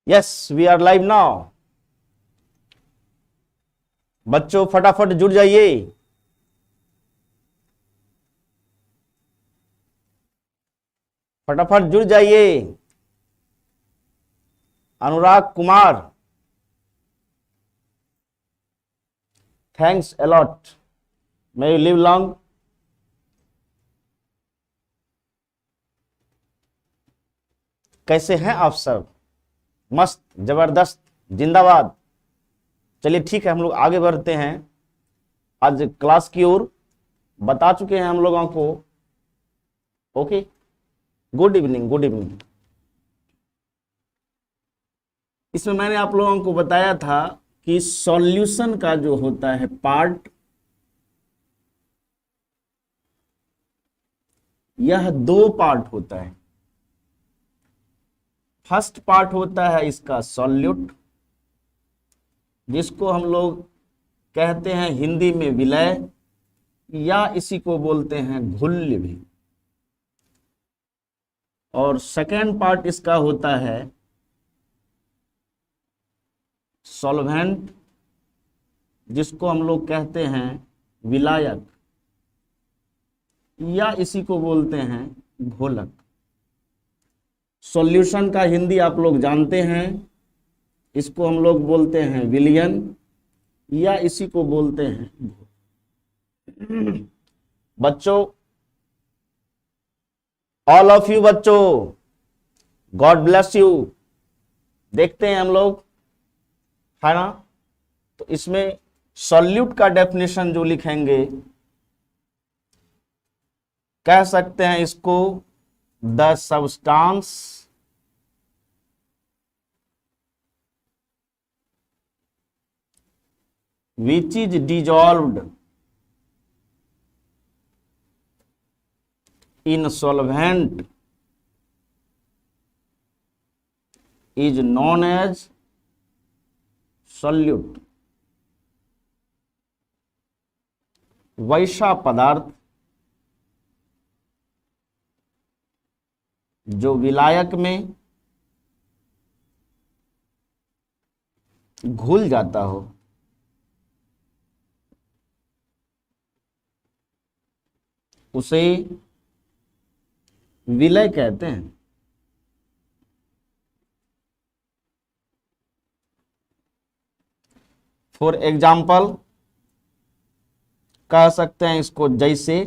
Yes we are live now. बच्चों फटाफट जुड़ जाइए। फटाफट जुड़ जाइए। Anurag Kumar, thanks a lot, may you live long. कैसे हैं आप सब? मस्त, जबरदस्त, जिंदाबाद। चलिए ठीक है, हम लोग आगे बढ़ते हैं आज क्लास की ओर। बता चुके हैं हम लोगों को। Okay, good evening, good evening. इसमें मैंने आप लोगों को बताया था कि सॉल्यूशन का जो होता है पार्ट, यह दो पार्ट होता है। फर्स्ट पार्ट होता है इसका सॉल्यूट, जिसको हम लोग कहते हैं हिंदी में विलय, या इसी को बोलते हैं घुल्य भी। और सेकेंड पार्ट इसका होता है सॉल्वेंट, जिसको हम लोग कहते हैं विलायक, या इसी को बोलते हैं घोलक। सॉल्यूशन का हिंदी आप लोग जानते हैं, इसको हम लोग बोलते हैं विलयन, या इसी को बोलते हैं। बच्चों, ऑल ऑफ यू बच्चों, गॉड ब्लेस यू। देखते हैं हम लोग, है ना? तो इसमें सॉल्यूट का डेफिनेशन जो लिखेंगे, कह सकते हैं इसको the substance which is dissolved in solvent is known as solute। वैसा पदार्थ जो विलायक में घुल जाता हो, उसे विलय कहते हैं। फॉर एग्जाम्पल कह सकते हैं इसको जैसे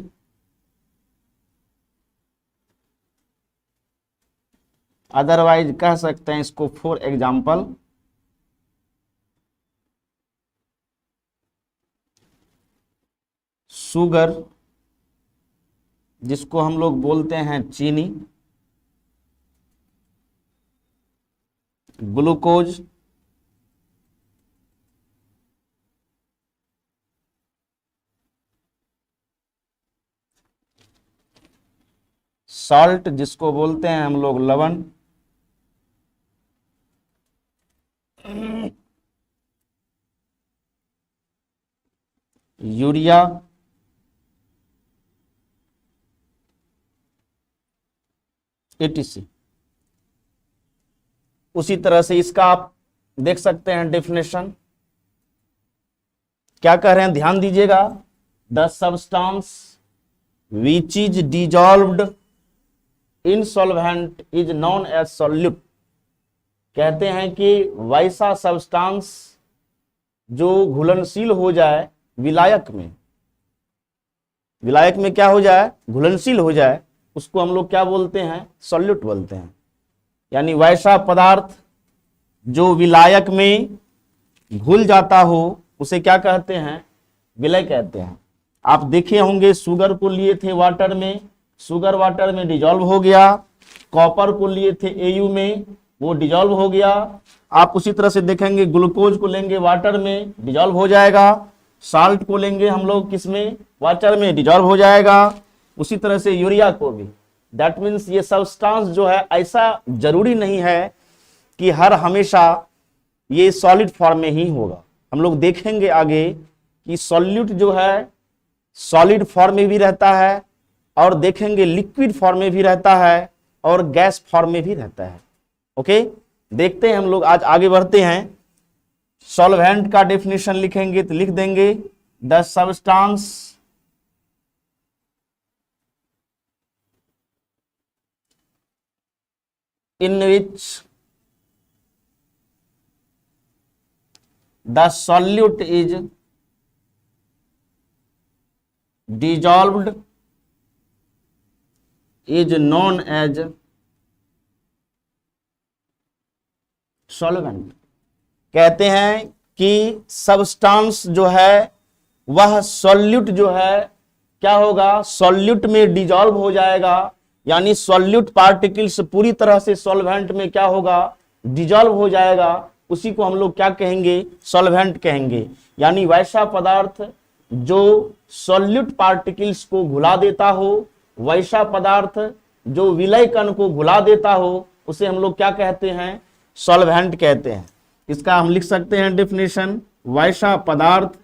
अदरवाइज कह सकते हैं इसको फॉर एग्जाम्पल शुगर, जिसको हम लोग बोलते हैं चीनी, ग्लूकोज, सॉल्ट, जिसको बोलते हैं हम लोग लवण, यूरिया, etc। उसी तरह से इसका आप देख सकते हैं डेफिनेशन। क्या कह रहे हैं, ध्यान दीजिएगा। The substance which is dissolved in solvent is known as solute। कहते हैं कि वैसा सब्सटेंस जो घुलनशील हो जाए विलायक में, विलायक में क्या हो जाए, घुलनशील हो जाए, उसको हम लोग क्या बोलते हैं, सॉल्यूट बोलते हैं। यानी वैसा पदार्थ जो विलायक में घुल जाता हो, उसे क्या कहते हैं, विलय कहते हैं। आप देखे होंगे शुगर को लिए थे वाटर में, शुगर वाटर में डिजॉल्व हो गया। कॉपर को लिए थे एयू में, वो डिजॉल्व हो गया। आप उसी तरह से देखेंगे ग्लूकोज को लेंगे वाटर में, डिजॉल्व हो जाएगा। साल्ट को लेंगे हम लोग किसमें, वाटर में, डिजॉल्व हो जाएगा। उसी तरह से यूरिया को भी। दैट मीन्स ये सब्सटेंस जो है, ऐसा जरूरी नहीं है कि हर हमेशा ये सॉलिड फॉर्म में ही होगा। हम लोग देखेंगे आगे कि सॉल्यूट जो है सॉलिड फॉर्म में भी रहता है, और देखेंगे लिक्विड फॉर्म में भी रहता है, और गैस फॉर्म में भी रहता है। ओके, देखते हैं हम लोग, आज आगे बढ़ते हैं। सॉल्वेंट का डेफिनेशन लिखेंगे तो लिख देंगे the substance in which the solute is dissolved is known as solvent। कहते हैं कि सब्सटेंस जो है वह सॉल्यूट जो है क्या होगा, सॉल्यूट में डिजॉल्व हो जाएगा, यानी सॉल्यूट पार्टिकल्स पूरी तरह से सॉल्वेंट में क्या होगा, डिजॉल्व हो जाएगा। उसी को हम लोग क्या कहेंगे, सॉल्वेंट कहेंगे। यानी वैसा पदार्थ जो सॉल्यूट पार्टिकल्स को घुला देता हो, वैसा पदार्थ जो विलय कण को घुला देता हो, उसे हम लोग क्या कहते हैं, सॉल्वेंट कहते हैं। इसका हम लिख सकते हैं डेफिनेशन, वैसा पदार्थ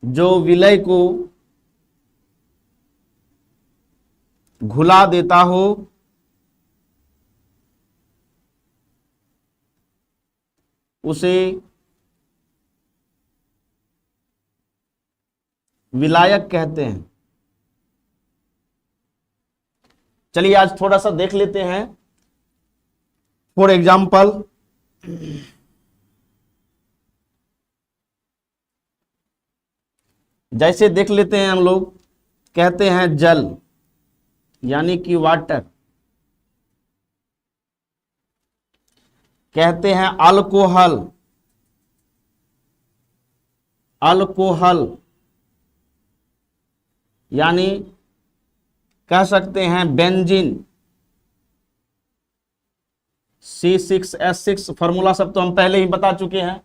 जो विलय को घुला देता हो, उसे विलायक कहते हैं। चलिए आज थोड़ा सा देख लेते हैं। फॉर एग्जाम्पल, जैसे देख लेते हैं हम लोग, कहते हैं जल यानी कि वाटर, कहते हैं अल्कोहल, अल्कोहल यानी कह सकते हैं बेंजीन, C6H6 फॉर्मूला सब तो हम पहले ही बता चुके हैं।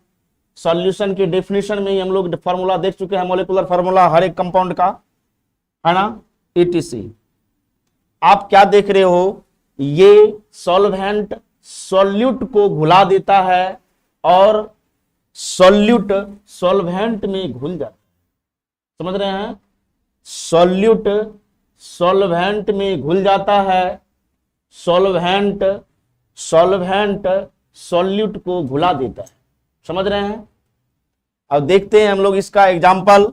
सॉल्यूशन की डेफिनेशन में ही हम लोग फॉर्मूला देख चुके हैं, मॉलिक्यूलर फॉर्मूला हर एक कंपाउंड का, है ना, ETC। आप क्या देख रहे हो, ये सॉल्वेंट सॉल्यूट को घुला देता है और सॉल्यूट सॉल्वेंट में घुल जाता है। समझ रहे हैं, सॉल्यूट सॉल्वेंट में घुल जाता है, सॉल्वेंट सॉल्वेंट सॉल्यूट को घुला देता है। समझ रहे हैं। अब देखते हैं हम लोग इसका एग्जाम्पल,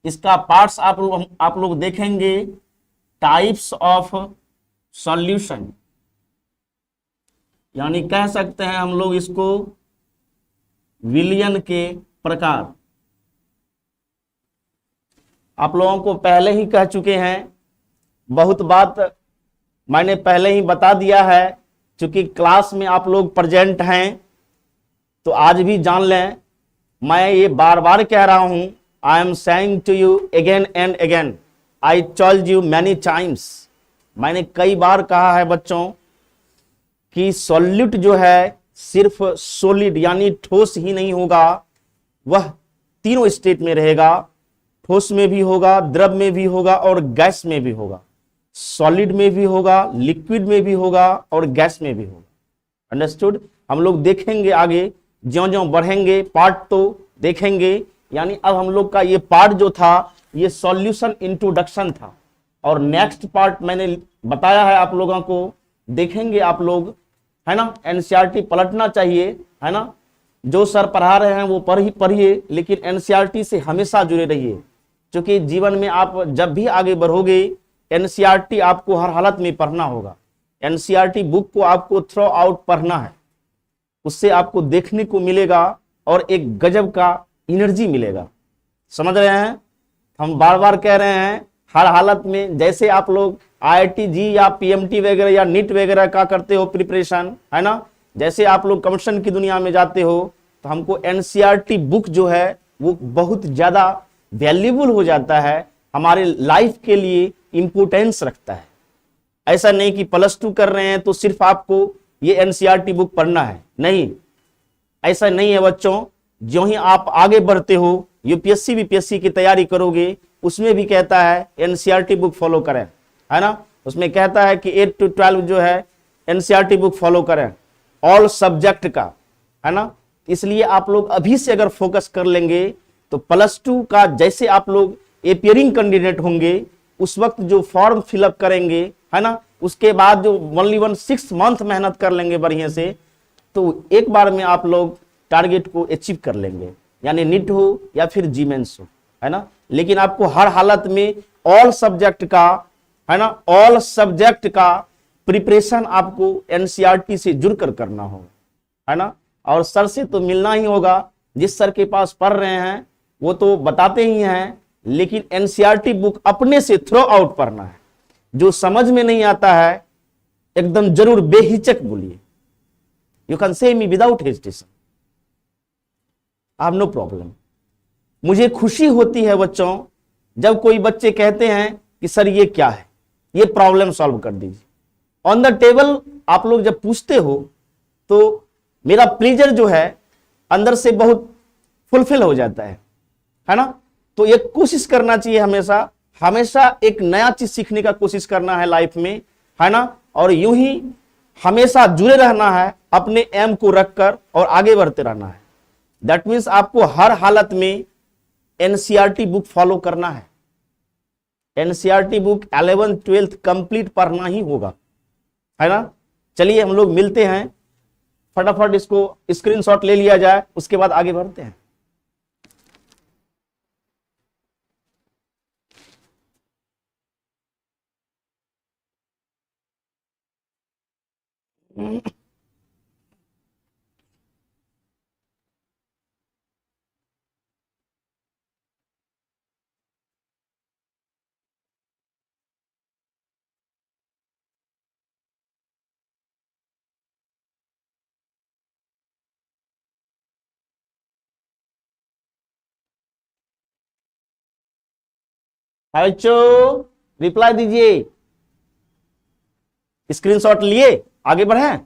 इसका पार्ट्स आप लोग देखेंगे, टाइप्स ऑफ सॉल्यूशन, यानी कह सकते हैं हम लोग इसको विलयन के प्रकार। आप लोगों को पहले ही कह चुके हैं, बहुत बात मैंने पहले ही बता दिया है, क्योंकि क्लास में आप लोग प्रेजेंट हैं तो आज भी जान लें। मैं ये बार बार कह रहा हूं, I am saying to you again and again, I told you many times. मैंने कई बार कहा है बच्चों कि सॉल्यूट जो है सिर्फ सॉलिड यानी ठोस ही नहीं होगा, वह तीनों स्टेट में रहेगा, ठोस में भी होगा, द्रव में भी होगा और गैस में भी होगा। सॉलिड में भी होगा, लिक्विड में भी होगा और गैस में भी होगा। अंडरस्टूड। हम लोग देखेंगे आगे, ज्यों-ज्यों बढ़ेंगे पार्ट तो देखेंगे। यानी अब हम लोग का ये पार्ट जो था ये सॉल्यूशन इंट्रोडक्शन था, और नेक्स्ट पार्ट मैंने बताया है आप लोगों को, देखेंगे आप लोग, है ना। एनसीईआरटी पलटना चाहिए, है ना। जो सर पढ़ा रहे हैं वो पढ़िए, लेकिन एनसीईआरटी से हमेशा जुड़े रहिए, क्योंकि जीवन में आप जब भी आगे बढ़ोगे एनसीईआरटी आपको हर हालत में पढ़ना होगा। एनसीईआरटी बुक को आपको थ्रो आउट पढ़ना है, उससे आपको देखने को मिलेगा और एक गजब का एनर्जी मिलेगा। समझ रहे हैं। हम बार बार कह रहे हैं हर हालत में, जैसे आप लोग IIT जी या PMT वगैरह या नीट वगैरह का करते हो प्रिपरेशन, है ना, जैसे आप लोग कम्पटिशन की दुनिया में जाते हो, तो हमको एनसीईआरटी बुक जो है वो बहुत ज्यादा वैल्यूबल हो जाता है, हमारे लाइफ के लिए इंपोर्टेंस रखता है। ऐसा नहीं कि +2 कर रहे हैं तो सिर्फ आपको ये एनसीईआरटी बुक पढ़ना है, नहीं, ऐसा नहीं है बच्चों। जो ही आप आगे बढ़ते हो, यूपीएससी बीपीएससी की तैयारी करोगे, उसमें भी कहता है एनसीईआरटी बुक फॉलो करें, है ना। उसमें कहता है कि 8 to 12 जो है एनसीईआरटी बुक फॉलो करें, ऑल सब्जेक्ट का, है ना। इसलिए आप लोग अभी से अगर फोकस कर लेंगे तो +2 का जैसे आप लोग एपियरिंग कैंडिडेट होंगे, उस वक्त जो फॉर्म फिलअप करेंगे, है ना, उसके बाद जो ओनली 6 मंथ मेहनत कर लेंगे बढ़िया से, तो एक बार में आप लोग टारगेट को अचीव कर लेंगे, यानी नीट हो या फिर जीमेंस हो, है ना। लेकिन आपको हर हालत में ऑल सब्जेक्ट का, है ना, ऑल सब्जेक्ट का प्रिपरेशन आपको एनसीईआरटी से जुड़कर करना होगा, है ना। और सर से तो मिलना ही होगा, जिस सर के पास पढ़ रहे हैं वो तो बताते ही हैं, लेकिन एनसीईआरटी बुक अपने से थ्रो आउट पढ़ना है। जो समझ में नहीं आता है एकदम जरूर बेहिचक बोलिए, you can say me without hesitation, I have no problem. मुझे खुशी होती है बच्चों जब कोई बच्चे कहते हैं कि सर ये क्या है, ये प्रॉब्लम सॉल्व कर दीजिए। ऑन द टेबल आप लोग जब पूछते हो तो मेरा प्लेजर जो है अंदर से बहुत फुलफिल हो जाता है ना। तो ये कोशिश करना चाहिए हमेशा, हमेशा एक नया चीज सीखने का कोशिश करना है लाइफ में, है ना। और यूं ही हमेशा जुड़े रहना है अपने एम को रखकर और आगे बढ़ते रहना है। दैट मीन्स आपको हर हालत में एनसीईआरटी बुक फॉलो करना है। NCERT book 11th 12th complete पढ़ना ही होगा, है ना। चलिए हम लोग मिलते हैं, फटाफट इसको स्क्रीनशॉट ले लिया जाए, उसके बाद आगे बढ़ते हैं। बच्चों रिप्लाई दीजिए, स्क्रीनशॉट लिए आगे बढ़े।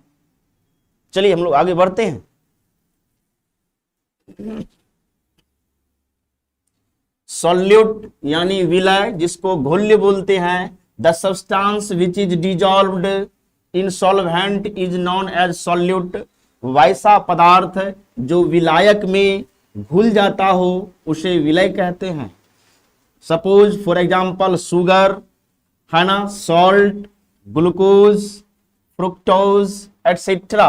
चलिए हम लोग आगे बढ़ते हैं। सॉल्यूट यानी विलय, जिसको घोल्य बोलते हैं। The substance which is dissolved in solvent is known as solute. वैसा पदार्थ जो विलायक में घुल जाता हो उसे विलय कहते हैं। सपोज फॉर एग्जाम्पल शुगर, है ना, सॉल्ट, ग्लूकोज, फ्रुक्टोज एटसेट्रा।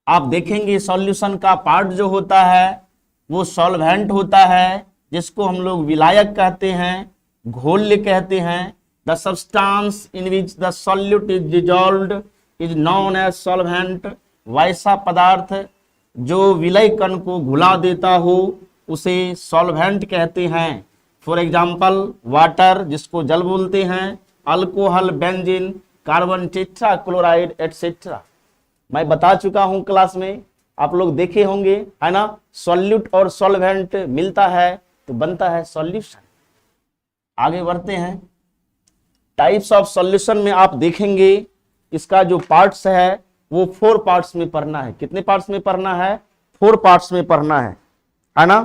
आप देखेंगे सॉल्यूशन का पार्ट जो होता है वो सॉल्वेंट होता है, जिसको हम लोग विलायक कहते हैं, घोल्य कहते हैं। The substance in which the solute is dissolved is known as solvent. वैसा पदार्थ जो विलय कण को घुला देता हो उसे सॉल्वेंट कहते हैं। फॉर एग्जाम्पल वाटर, जिसको जल बोलते हैं, alcohol, benzene, carbon tetra chloride etcetera. मैं बता चुका हूं क्लास में, आप लोग देखे होंगे, है ना। सॉल्यूट और सॉल्वेंट मिलता है तो बनता है सॉल्यूशन। आगे बढ़ते हैं। टाइप्स ऑफ सॉल्यूशन में आप देखेंगे इसका जो पार्ट्स है वो 4 पार्ट्स में पढ़ना है। कितने पार्ट्स में पढ़ना है? 4 पार्ट्स में पढ़ना है ना।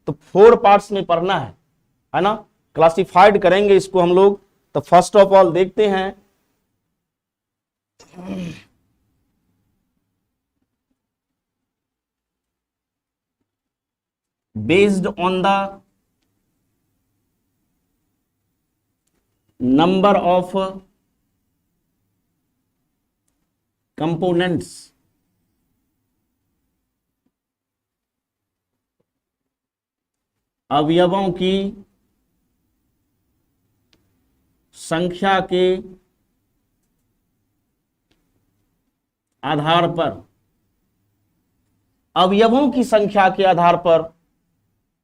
तो 4 पार्ट्स में पढ़ना है ना। क्लासिफाइड करेंगे इसको हम लोग। तो फर्स्ट ऑफ ऑल देखते हैं, based on the number of components, अवयवों की संख्या के आधार पर, अवयवों की संख्या के आधार पर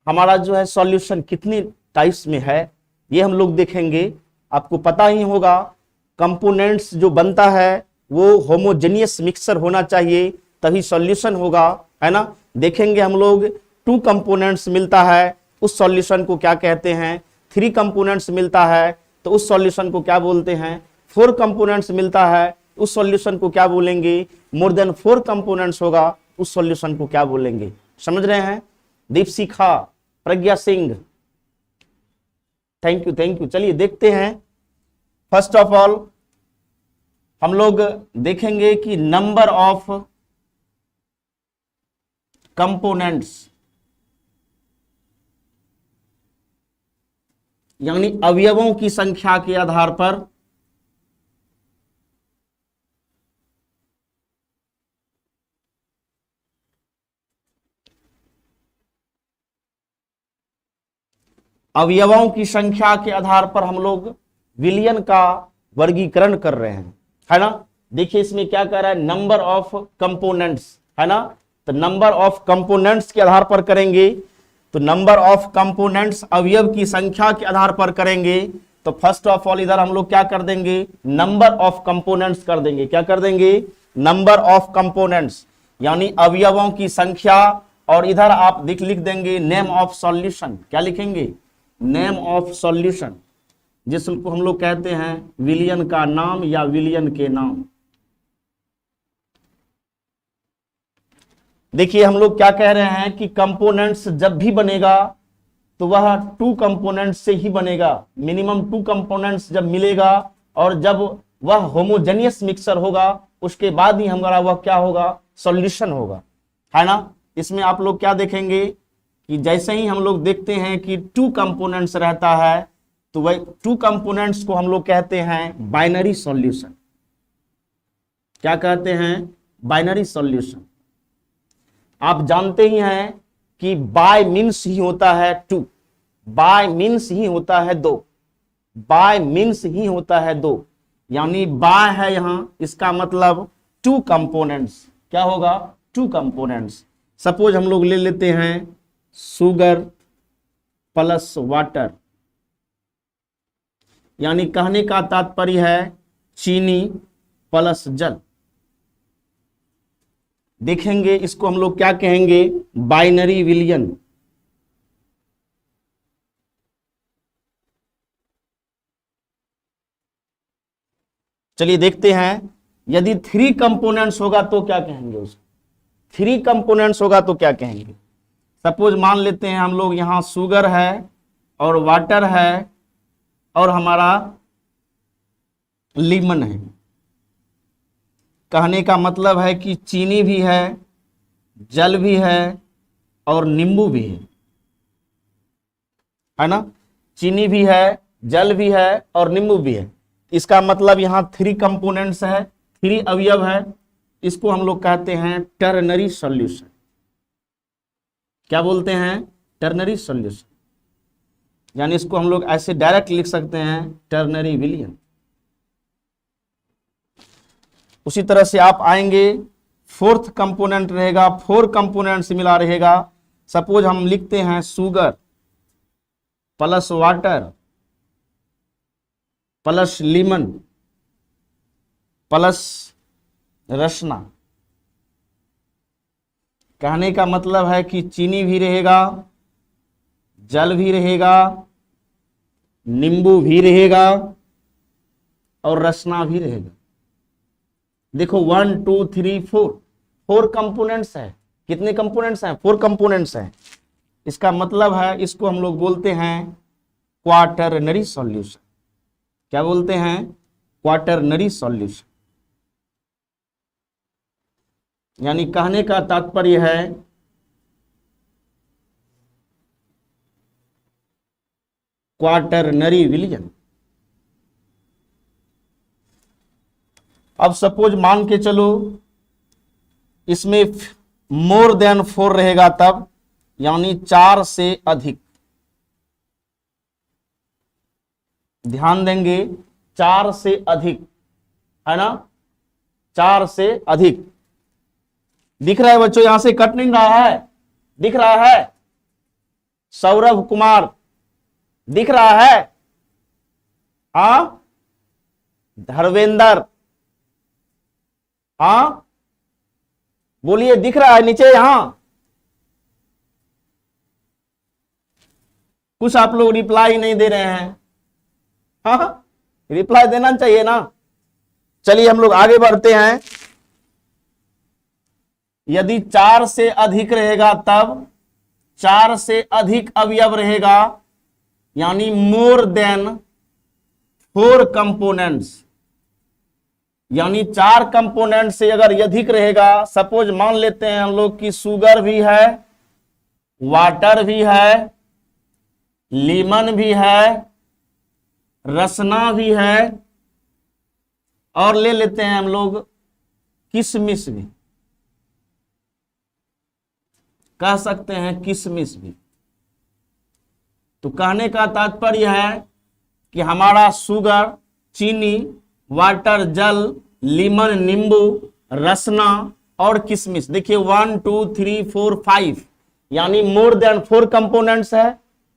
हमारा जो है सॉल्यूशन कितनी टाइप्स में है ये हम लोग देखेंगे। आपको पता ही होगा कंपोनेंट्स जो बनता है वो होमोजेनियस मिक्सचर होना चाहिए तभी सॉल्यूशन होगा, है ना। देखेंगे हम लोग 2 कंपोनेंट्स मिलता है उस सॉल्यूशन को क्या कहते हैं, 3 कंपोनेंट्स मिलता है तो उस सॉल्यूशन को क्या बोलते हैं, 4 कंपोनेंट्स मिलता है उस सॉल्यूशन को क्या बोलेंगे, मोर देन 4 कंपोनेंट्स होगा उस सॉल्यूशन को क्या बोलेंगे। समझ रहे हैं? Deepshikha, Pragya Singh, thank you. चलिए देखते हैं। फर्स्ट ऑफ ऑल हम लोग देखेंगे कि नंबर ऑफ कंपोनेंट्स, यानी अवयवों की संख्या के आधार पर अवयवों की संख्या के आधार पर हम लोग विलयन का वर्गीकरण कर रहे हैं, है ना। देखिए इसमें क्या कह रहा है, नंबर ऑफ कंपोनेंट्स, है ना। तो नंबर ऑफ कंपोनेंट्स के आधार पर करेंगे, तो नंबर ऑफ कंपोनेंट्स अवयव की संख्या के आधार पर करेंगे। तो फर्स्ट ऑफ ऑल इधर हम लोग क्या कर देंगे, नंबर ऑफ कंपोनेंट्स कर देंगे। क्या कर देंगे, नंबर ऑफ कंपोनेंट्स, यानी अवयवों की संख्या। और इधर आप लिख देंगे नेम ऑफ सॉल्यूशन। क्या लिखेंगे, नेम ऑफ सॉल्यूशन, जिसको हम लोग कहते हैं विलयन का नाम या विलयन के नाम। देखिए हम लोग क्या कह रहे हैं कि कंपोनेंट्स जब भी बनेगा तो वह 2 कंपोनेंट्स से ही बनेगा। मिनिमम 2 कंपोनेंट्स जब मिलेगा और जब वह होमोजेनियस मिक्सचर होगा उसके बाद ही हमारा वह क्या होगा, सॉल्यूशन होगा, है ना। इसमें आप लोग क्या देखेंगे कि जैसे ही हम लोग देखते हैं कि 2 कंपोनेंट्स रहता है तो वही 2 कंपोनेंट्स को हम लोग कहते हैं बाइनरी सॉल्यूशन। क्या कहते हैं, बाइनरी सॉल्यूशन। आप जानते ही हैं कि बाय मीन्स ही होता है 2, बाय मीन्स ही होता है 2, बाय मीन्स ही होता है 2, यानी बाय है यहां, इसका मतलब 2 कंपोनेंट्स। क्या होगा, 2 कंपोनेंट्स। सपोज हम लोग ले लेते हैं शुगर प्लस वाटर, यानी कहने का तात्पर्य है चीनी प्लस जल। देखेंगे इसको हम लोग क्या कहेंगे, बाइनरी विलयन। चलिए देखते हैं, यदि 3 कंपोनेंट्स होगा तो क्या कहेंगे उसको, 3 कंपोनेंट्स होगा तो क्या कहेंगे। सपोज मान लेते हैं हम लोग यहां शुगर है और वाटर है और हमारा लीमन है। कहने का मतलब है कि चीनी भी है, जल भी है और नींबू भी है ना। चीनी भी है, जल भी है और नींबू भी है। इसका मतलब यहां 3 कंपोनेंट्स है, 3 अवयव है। इसको हम लोग कहते हैं टर्नरी सॉल्यूशन। क्या बोलते हैं, टर्नरी सॉल्यूशन, यानी इसको हम लोग ऐसे डायरेक्ट लिख सकते हैं टर्नरी विलयन। उसी तरह से आप आएंगे, 4th कंपोनेंट रहेगा, 4 कंपोनेंट मिला रहेगा। सपोज हम लिखते हैं sugar plus water plus lemon plus Rasna. कहने का मतलब है कि चीनी भी रहेगा, जल भी रहेगा, नींबू भी रहेगा और रसना भी रहेगा। देखो 1 2 3 4 कंपोनेंट्स है। कितने कंपोनेंट्स हैं, 4 कंपोनेंट्स हैं। इसका मतलब है इसको हम लोग बोलते हैं क्वाटरनरी सॉल्यूशन। क्या बोलते हैं, क्वाटरनरी सॉल्यूशन। यानी कहने का तात्पर्य है क्वाटरनरी विलयन। अब सपोज मान के चलो इसमें मोर देन 4 रहेगा तब, यानी 4 से अधिक। ध्यान देंगे, 4 से अधिक, है ना, 4 से अधिक। दिख रहा है बच्चों, यहां से कट नहीं रहा है, दिख रहा है। सौरभ कुमार दिख रहा है, हाँ। धर्मेंद्र, हाँ बोलिए, दिख रहा है नीचे यहां। कुछ आप लोग रिप्लाई नहीं दे रहे हैं, हाँ रिप्लाई देना चाहिए ना। चलिए हम लोग आगे बढ़ते हैं। यदि 4 से अधिक रहेगा तब 4 से अधिक अवयव रहेगा, यानी मोर देन 4 कंपोनेंट्स, यानी 4 कंपोनेंट से अगर अधिक रहेगा। सपोज मान लेते हैं हम लोग कि शुगर भी है, वाटर भी है, लीमन भी है रसना भी है, और ले लेते हैं हम लोग किशमिश भी, कह सकते हैं किशमिश भी। तो कहने का तात्पर्य है कि हमारा शुगर, चीनी, वाटर, जल, लीमन, नींबू, रसना और किशमिश, देखिए 1 2 3 4 5 यानी मोर देन 4 कंपोनेंट्स है।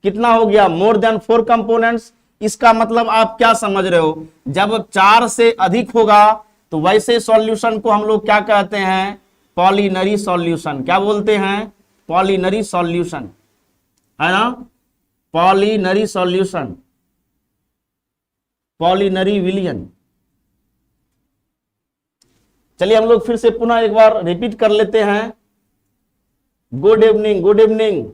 कितना हो गया? मोर देन 4 कंपोनेंट्स। इसका मतलब आप क्या समझ रहे हो? जब 4 से अधिक होगा तो वैसे सॉल्यूशन को हम लोग क्या कहते हैं? पॉलिनरी सॉल्यूशन। क्या बोलते हैं? पॉलिनरी सॉल्यूशन, है ना? पॉलिनरी सॉल्यूशन, पॉलिनरी विलियन। चलिए हम लोग फिर से पुनः एक बार रिपीट कर लेते हैं। Good evening, good evening.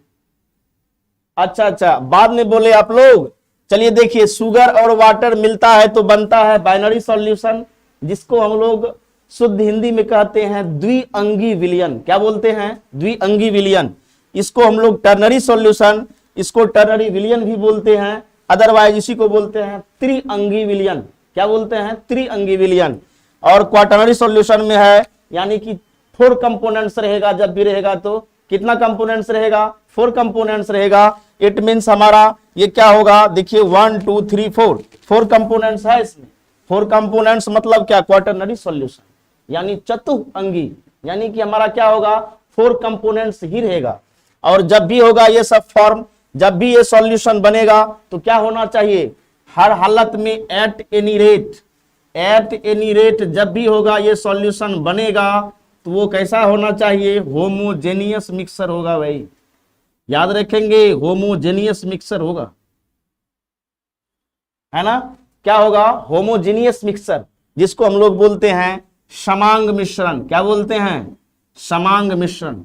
अच्छा, बाद में बोले आप लोग। चलिए देखिए, शुगर और वाटर मिलता है तो बनता है बाइनरी सॉल्यूशन, जिसको हम लोग शुद्ध हिंदी में कहते हैं द्विअंगी विलयन। क्या बोलते हैं? द्विअंगी विलयन। इसको हम लोग टर्नरी सॉल्यूशन, इसको टर्नरी विलयन भी बोलते हैं। अदरवाइज इसी को बोलते हैं त्रिअंगी विलयन। क्या बोलते हैं? त्रिअंगी विलयन। और क्वाटरनरी सॉल्यूशन में है, यानी कि 4 कंपोनेंट्स रहेगा। जब भी रहेगा तो कितना कंपोनेंट्स रहेगा? 4 कंपोनेंट्स रहेगा। इट मींस हमारा ये क्या होगा? देखिए 1 2 3 4 कंपोनेंट्स है इसमें। 4 कंपोनेंट्स मतलब क्या? क्वाटरनरी सॉल्यूशन, यानी चतुअंगी, यानी कि हमारा क्या होगा? 4 कंपोनेंट्स ही रहेगा। और जब भी होगा ये सब फॉर्म, जब भी ये सॉल्यूशन बनेगा तो क्या होना चाहिए? हर हालत में एट एनी रेट जब भी होगा ये सॉल्यूशन बनेगा तो वो कैसा होना चाहिए? होमोजेनियस मिक्सर होगा भाई। याद रखेंगे, होमोजेनियस मिक्सर होगा, है ना? क्या होगा? होमोजेनियस मिक्सर, जिसको हम लोग बोलते हैं समांग मिश्रण। क्या बोलते हैं? समांग मिश्रण।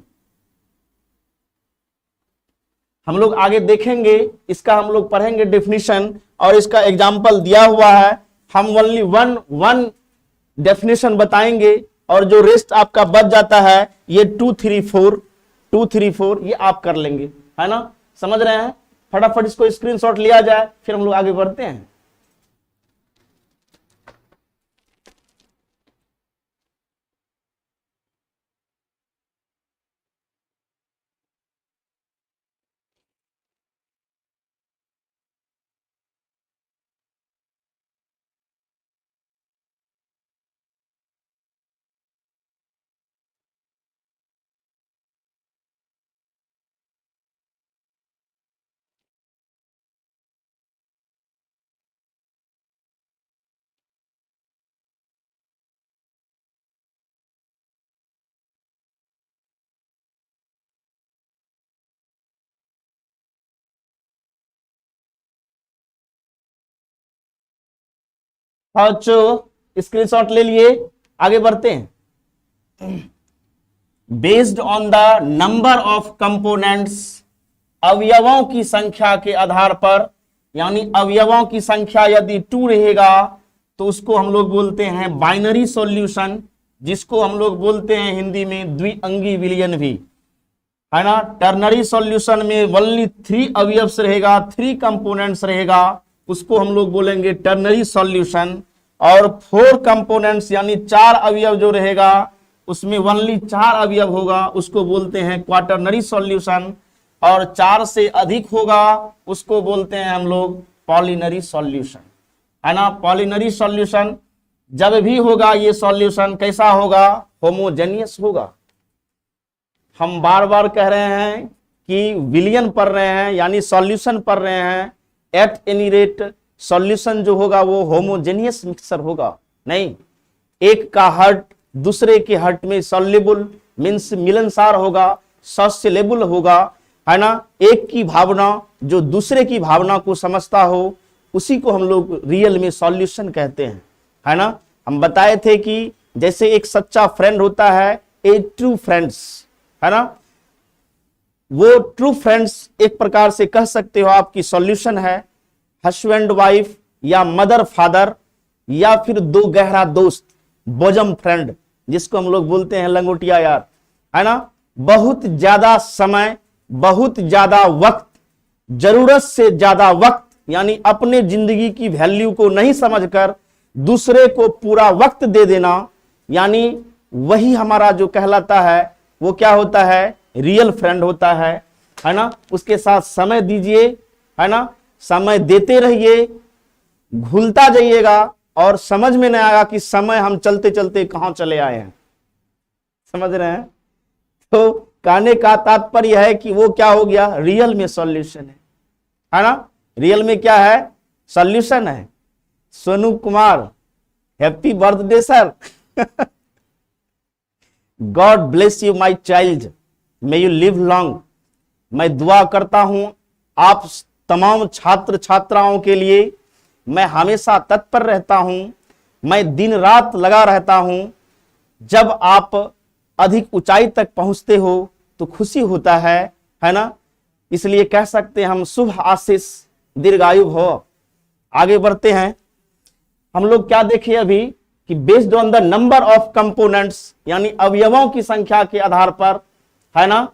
हम लोग आगे देखेंगे, इसका हम लोग पढ़ेंगे डेफिनेशन, और इसका एग्जाम्पल दिया हुआ है। हम ओनली वन डेफिनेशन बताएंगे, और जो रेस्ट आपका बच जाता है ये 2 3 4 ये आप कर लेंगे, है ना? समझ रहे हैं? फटाफट इसको स्क्रीनशॉट लिया जाए, फिर हम लोग आगे बढ़ते हैं। स्क्रीनशॉट ले लिए, आगे बढ़ते हैं। Based on the number of components, अवयवों की संख्या के आधार पर, यानी अवयवों की संख्या यदि 2 रहेगा तो उसको हम लोग बोलते हैं बाइनरी सॉल्यूशन, जिसको हम लोग बोलते हैं हिंदी में द्विअंगी विलयन भी, है ना? टर्नरी सॉल्यूशन में ओनली 3 अवयव्स रहेगा, 3 कंपोनेंट्स रहेगा, उसको हम लोग बोलेंगे टर्नरी सॉल्यूशन। और 4 कंपोनेंट्स यानी 4 अवयव जो रहेगा उसमें ओनली 4 अवयव होगा, उसको बोलते हैं क्वाटरनरी सॉल्यूशन। और 4 से अधिक होगा उसको बोलते हैं हम लोग पॉलिनरी सॉल्यूशन, है ना? पॉलिनरी सॉल्यूशन जब भी होगा ये सॉल्यूशन कैसा होगा? होमोजेनियस होगा। हम बार बार कह रहे हैं कि विलियन पढ़ रहे हैं, यानी सॉल्यूशन पढ़ रहे हैं। एट एनी रेट सॉल्यूशन जो होगा वो होमोजेनियस मिक्सर होगा, नहीं एक का हर्ट दूसरे के हर्ट में सॉल्युबल मींस मिलनसार होगा, सॉल्युबल होगा, है ना? एक की भावना जो दूसरे की भावना को समझता हो उसी को हम लोग रियल में सॉल्यूशन कहते हैं, है ना? हम बताए थे कि जैसे एक सच्चा फ्रेंड होता है, ए ट्रू फ्रेंड्स, है ना? वो ट्रू फ्रेंड्स एक प्रकार से कह सकते हो आपकी सॉल्यूशन है। हस्बैंड वाइफ या मदर फादर या फिर 2 गहरा दोस्त, बोजम फ्रेंड, जिसको हम लोग बोलते हैं लंगोटिया यार, है ना? बहुत ज्यादा समय, बहुत ज्यादा वक्त, जरूरत से ज्यादा वक्त यानी अपने जिंदगी की वैल्यू को नहीं समझकर दूसरे को पूरा वक्त दे देना, यानी वही हमारा जो कहलाता है वो क्या होता है, रियल फ्रेंड होता है ना। उसके साथ समय दीजिए, है ना, समय देते रहिए, भूलता जाइएगा और समझ में नहीं आएगा कि समय हम चलते चलते कहां चले आए हैं। समझ रहे हैं? तो कहने का तात्पर्य है कि वो क्या हो गया, रियल में सॉल्यूशन है ना। रियल में क्या है, सॉल्यूशन है। Sonu Kumar, happy birthday sir. God bless you my child, may you live long. मैं दुआ करता हूं आप तमाम छात्र छात्राओं के लिए। मैं हमेशा तत्पर रहता हूं, मैं दिन रात लगा रहता हूं। जब आप अधिक ऊंचाई तक पहुंचते हो तो खुशी होता है ना। इसलिए कह सकते हैं हम शुभ आशीष दीर्घायु हो। आगे बढ़ते हैं। हम लोग क्या देखे अभी कि based on the number of components, यानी अवयवों की संख्या के आधार पर, है ना,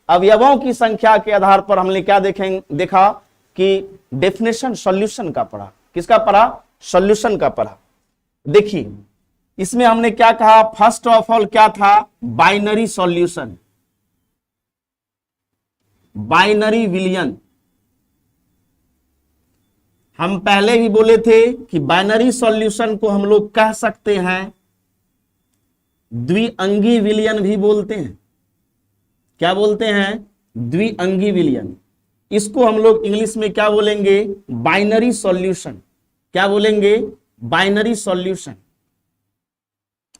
अवयवों की संख्या के आधार पर हमने क्या देखा कि डेफिनेशन सॉल्यूशन का पढ़ा। किसका पढ़ा, सॉल्यूशन का पढ़ा। देखिए इसमें हमने क्या कहा, फर्स्ट ऑफ ऑल क्या था, बाइनरी सॉल्यूशन, बाइनरी विलियन। हम पहले भी बोले थे कि बाइनरी सॉल्यूशन को हम लोग कह सकते हैं द्विअंगी विलियन भी बोलते हैं। क्या बोलते हैं, द्विअंगी विलियन। इसको हम लोग इंग्लिश में क्या बोलेंगे, बाइनरी सॉल्यूशन। क्या बोलेंगे, बाइनरी सॉल्यूशन,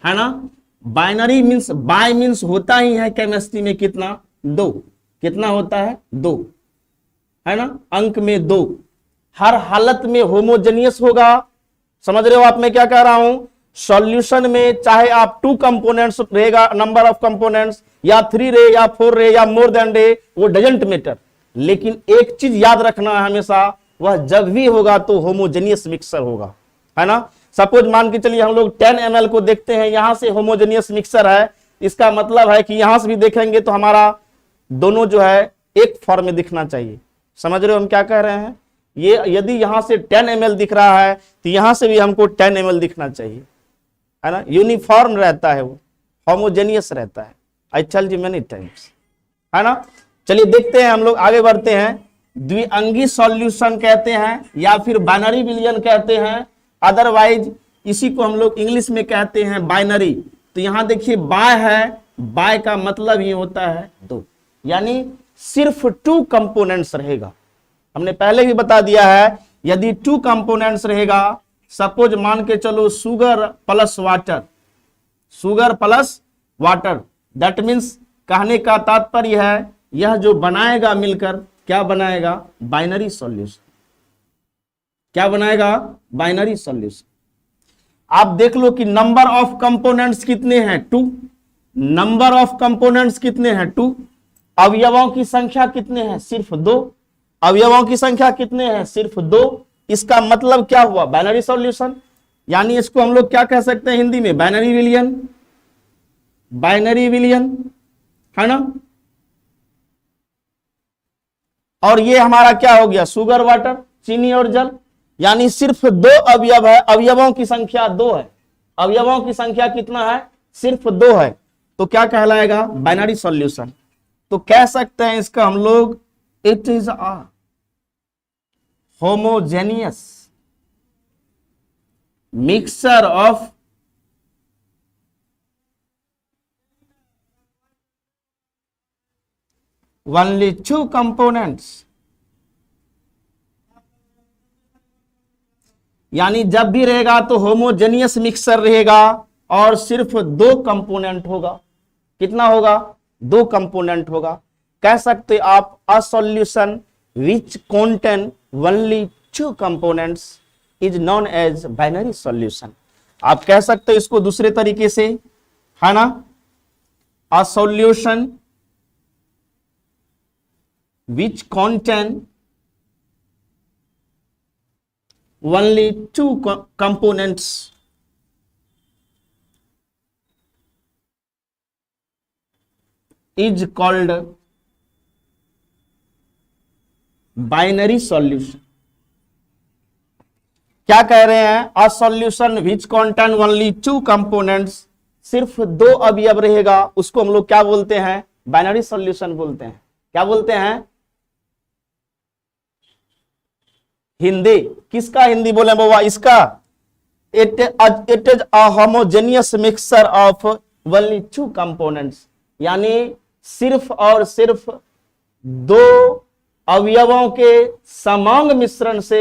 है ना। बाइनरी मींस, बाय मींस होता ही है केमिस्ट्री में कितना, दो। कितना होता है, दो, है ना, अंक में दो। हर हालत में होमोजेनियस होगा। समझ रहे हो आप मैं क्या कह रहा हूं। सॉल्यूशन में चाहे आप 2 कंपोनेंट्स रहेगा, नंबर ऑफ कंपोनेंट्स, या 3 रहे या 4 रहे या मोर देन रहे, वो डजंट मैटर। लेकिन एक चीज याद रखना है हमेशा, वह जब भी होगा तो होमोजेनियस मिक्सर होगा, है ना। सपोज मान के चलिए हम लोग 10 ml को देखते हैं, यहां से होमोजेनियस मिक्सर है। इसका मतलब है कि यहां से भी देखेंगे तो हमारा दोनों जो है एक फॉर्म में दिखना चाहिए। समझ रहे हो हम क्या कह रहे हैं। ये यदि यहां से 10 ml दिख रहा है तो यहां से भी हमको 10 ml दिखना चाहिए, है ना। यूनिफॉर्म रहता है, वो होमोजेनियस रहता है। I tell you many times, है ना। चलिए देखते हैं, हम लोग आगे बढ़ते हैं। द्विअंगी सॉल्यूशन कहते हैं या फिर बाइनरी विलियन कहते हैं। अदरवाइज इसी को हम लोग इंग्लिश में कहते हैं बाइनरी। तो यहां देखिए बाय है, बाय का मतलब ये होता है दो, यानी सिर्फ 2 कंपोनेंट्स रहेगा। हमने पहले भी बता दिया है, यदि 2 कंपोनेंट्स रहेगा, सपोज मान के चलो sugar plus water, sugar plus water, that means कहने का तात्पर्य है यह जो बनाएगा मिलकर क्या बनाएगा, बाइनरी सॉल्यूशन। क्या बनाएगा, बाइनरी सॉल्यूशन। आप देख लो कि नंबर ऑफ कंपोनेंट्स कितने हैं, 2। नंबर ऑफ कंपोनेंट्स कितने हैं, 2। अवयवों की संख्या कितने हैं, सिर्फ 2। अवयवों की संख्या कितने हैं, सिर्फ 2। इसका मतलब क्या हुआ, बाइनरी सॉल्यूशन। यानी इसको हम लोग क्या कह सकते हैं हिंदी में, बाइनरी विलियन। बाइनरी विलियन, है ना। और ये हमारा क्या हो गया, शुगर वाटर, चीनी और जल। यानी सिर्फ 2 अवयव है, अवयवों की संख्या 2 है। अवयवों की संख्या कितना है, सिर्फ 2 है। तो क्या कहलाएगा, बाइनरी सॉल्यूशन। तो कह सकते हैं इसका हम लोग, it is a homogeneous mixture of only 2 components. यानी जब भी रहेगा तो होमोजेनियस मिक्सचर रहेगा और सिर्फ 2 कंपोनेंट होगा। कितना होगा, 2 कंपोनेंट होगा। कह सकते आप a solution which contain only 2 components is known as binary solution. आप कह सकते हो इसको दूसरे तरीके से, है ना, a solution which contain only 2 components is called binary solution। क्या कह रहे हैं, अ solution which contain only two components, सिर्फ दो अवयव रहेगा, उसको हम लोग क्या बोलते हैं, बाइनरी सॉल्यूशन बोलते हैं। क्या बोलते हैं, हिंदी, किसका हिंदी बोले बाबा, इसका, it is a homogeneous mixture of only two components, यानी सिर्फ और सिर्फ दो अवयवों के समांग मिश्रण से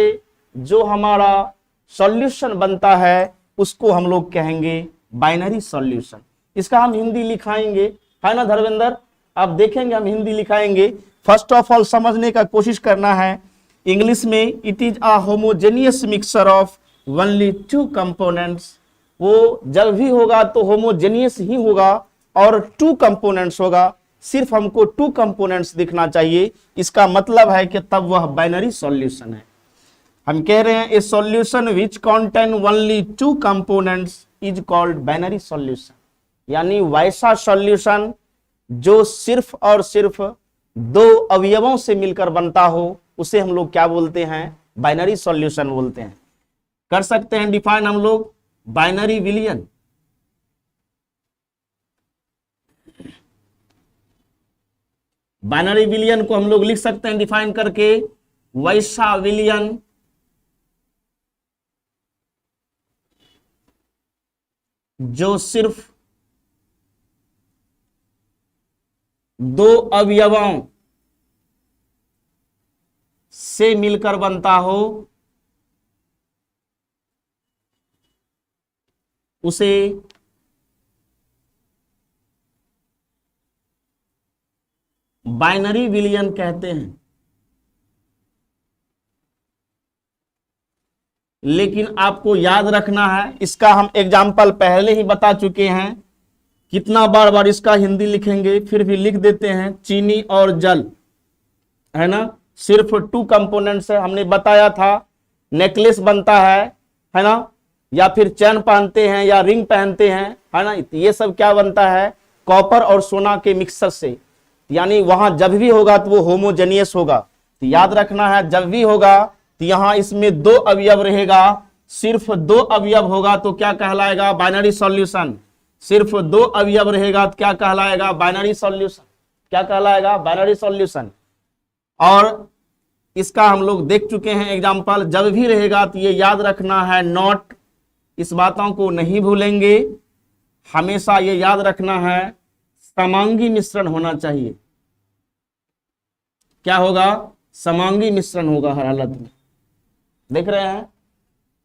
जो हमारा सॉल्यूशन बनता है उसको हम लोग कहेंगे बाइनरी सॉल्यूशन। इसका हम हिंदी लिखाएंगे, है ना धर्मेंद्र, आप देखेंगे हम हिंदी लिखाएंगे। फर्स्ट ऑफ ऑल समझने का कोशिश करना है इंग्लिश में, it is a homogeneous mixture of only two components, वो जब भी होगा तो होमोजेनियस ही होगा और टू कंपोनेंट्स होगा, सिर्फ हमको टू कंपोनेंट्स दिखना चाहिए, इसका मतलब है कि तब वह बाइनरी सॉल्यूशन है। हम कह रहे हैं ए solution which contain only two components is called binary solution, यानी वैसा सॉल्यूशन जो सिर्फ और सिर्फ दो अवयवों से मिलकर बनता हो उसे हम लोग क्या बोलते हैं, बाइनरी सॉल्यूशन बोलते हैं। कर सकते हैं डिफाइन हम लोग बाइनरी विलियन, बाइनरी विलियन को हम लोग लिख सकते हैं डिफाइन करके, वैसा विलियन जो सिर्फ दो अवयवों से मिलकर बनता हो उसे बाइनरी विलियन कहते हैं। लेकिन आपको याद रखना है, इसका हम एग्जाम्पल पहले ही बता चुके हैं, कितना बार बार इसका हिंदी लिखेंगे, फिर भी लिख देते हैं, चीनी और जल, है ना, सिर्फ टू कंपोनेंट से हमने बताया था, नेकलेस बनता है ना, या फिर चैन पहनते हैं या रिंग पहनते हैं, है ना, ये सब क्या बनता है, कॉपर और सोना के मिक्सचर से, यानी वहां जब भी होगा तो वो होमोजेनियस होगा। तो याद रखना है, जब भी होगा तो यहां इसमें दो अवयव रहेगा, सिर्फ दो अवयव होगा तो क्या कहलाएगा, बाइनरी सॉल्यूशन। सिर्फ दो अवयव रहेगा तो क्या कहलाएगा, बाइनरी सॉल्यूशन। क्या कहलाएगा, बाइनरी सॉल्यूशन। और इसका हम लोग देख चुके हैं एग्जांपल, जब भी रहेगा तो ये याद रखना है, नॉट, इस बातों को नहीं भूलेंगे, हमेशा ये याद रखना है, समांगी मिश्रण होना चाहिए। क्या होगा, समांगी मिश्रण होगा हर हालत में। देख रहे हैं,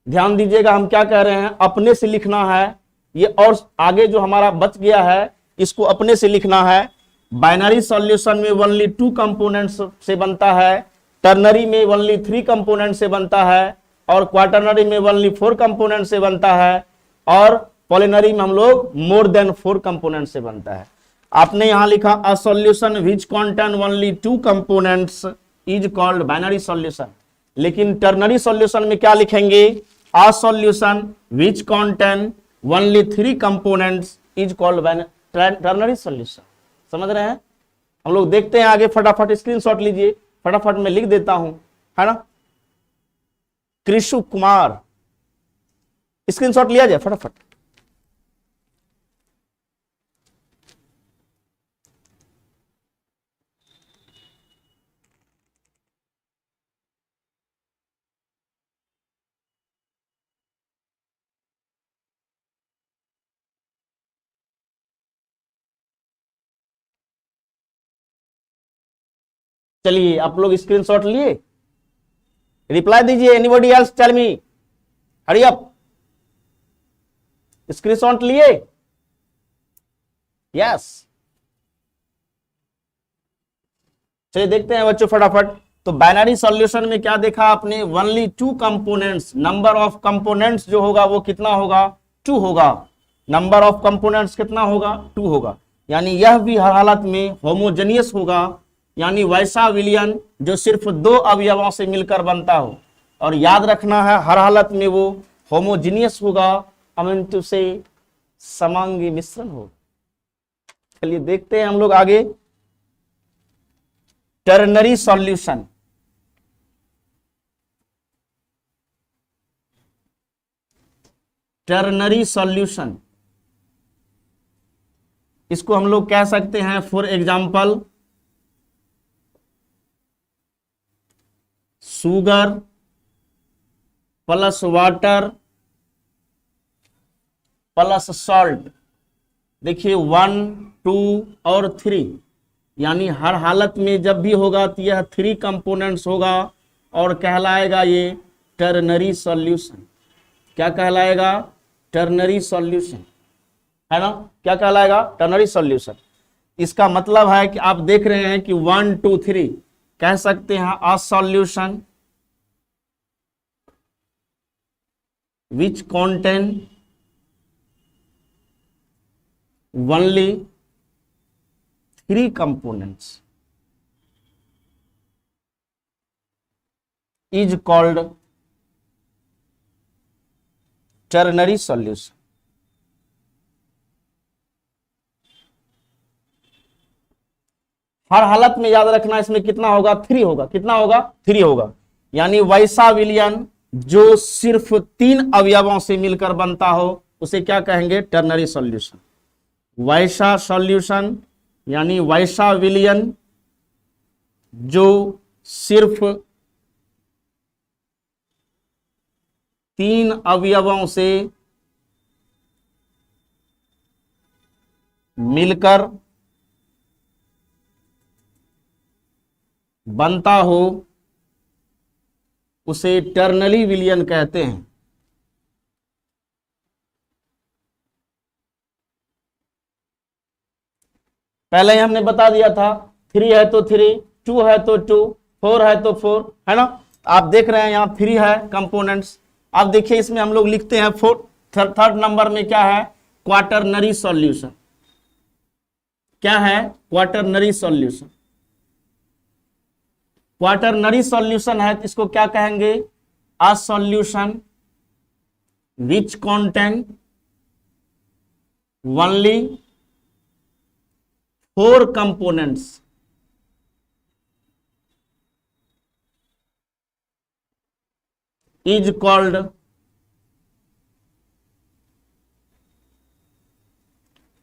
ध्यान दीजिएगा, हम क्या कह रहे हैं, अपने से लिखना है ये, और आगे जो हमारा बच गया है इसको अपने से लिखना है। बाइनरी सॉल्यूशन में ओनली टू कंपोनेंट्स से बनता है, टर्नरी में ओनली थ्री कंपोनेंट से बनता है, और क्वाटरनरी में ओनली फोर कंपोनेंट से बनता है, और पॉलिनरी में हम लोग मोर देन फोर कंपोनेंट से बनता है। आपने यहां लिखा अ solution which contain only two components is called binary solution, लेकिन टर्नरी सॉल्यूशन में क्या लिखेंगे, अ solution which contain only three components is called ternary solution. समझ रहे हैं, हम लोग देखते हैं आगे, फटाफट स्क्रीनशॉट लीजिए, फटाफट मैं लिख देता हूं, है ना, कृषु कुमार, स्क्रीनशॉट लिया जाए फटाफट। चलिए आप लोग स्क्रीनशॉट लिए, रिप्लाई दीजिए, anybody else tell me, hurry up, screenshot लिए, यस। चलिए देखते हैं बच्चों फटाफट। तो बाइनरी सॉल्यूशन में क्या देखा आपने, only two components, number of components जो होगा वो कितना होगा, टू होगा, नंबर ऑफ कंपोनेंट्स कितना होगा, टू होगा, यानी यह भी हर हालत में होमोजेनियस होगा, यानी वैसा विलियन जो सिर्फ दो अवयवों से मिलकर बनता हो, और याद रखना है हर हालत में वो होमोजेनियस होगा, अमिन से समांगी मिश्रण हो। चलिए देखते हैं हम लोग आगे, टर्नरी सॉल्यूशन। टर्नरी सॉल्यूशन, इसको हम लोग कह सकते हैं for example sugar plus water plus salt. देखिए 1 2 और 3, यानी हर हालत में जब भी होगा तो यह 3 कंपोनेंट्स होगा और कहलाएगा ये टर्नरी सॉल्यूशन। क्या कहलाएगा? टर्नरी सॉल्यूशन, है ना? क्या कहलाएगा? Ternary solution. इसका मतलब है कि आप देख रहे हैं कि 1 2 3 कह सकते हैं अ solution which contain only 3 components is called ternary solution। हर हालत में याद रखना, इसमें कितना होगा? 3 होगा। कितना होगा? 3 होगा। यानी वैसा विलयन जो सिर्फ 3 अवयवों से मिलकर बनता हो उसे क्या कहेंगे? Ternary solution. वैसा सॉल्यूशन यानी वैसा विलयन जो सिर्फ 3 अवयवों से मिलकर बनता हो उसे टर्नरी विलयन कहते हैं। पहले ही हमने बता दिया था, 3 है तो 3, 2 है तो 2, 4 है तो 4, है ना? आप देख रहे हैं यहाँ 3 है कंपोनेंट्स। अब देखिए इसमें हम लोग लिखते हैं थर्ड नंबर में क्या है? Quaternary solution. क्या है? Quaternary solution. क्वाटरनरी सॉल्यूशन है तो इसको क्या कहेंगे? अ solution which contain only 4 components is called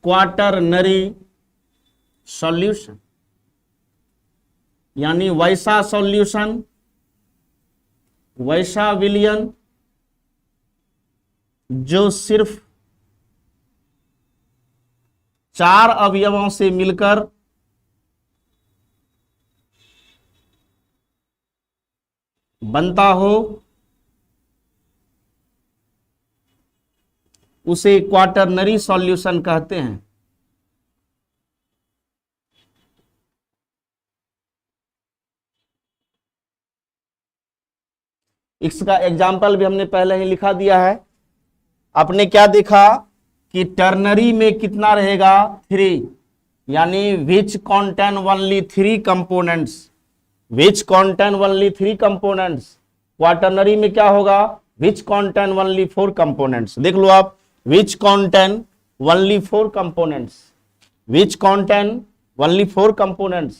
quaternary solution. यानी वैसा सॉल्यूशन, वैसा विलयन जो सिर्फ 4 अवयवों से मिलकर बनता हो उसे क्वाटरनरी सॉल्यूशन कहते हैं। इसका एग्जाम्पल भी हमने पहले ही लिखा दिया है। आपने क्या देखा कि टर्नरी में कितना रहेगा? 3, यानी विच contain only 3 components, विच contain only 3 components। क्वाटरनरी में क्या होगा? विच contain only 4 components। देख लो आप, विच contain only 4 components, विच contain only 4 components,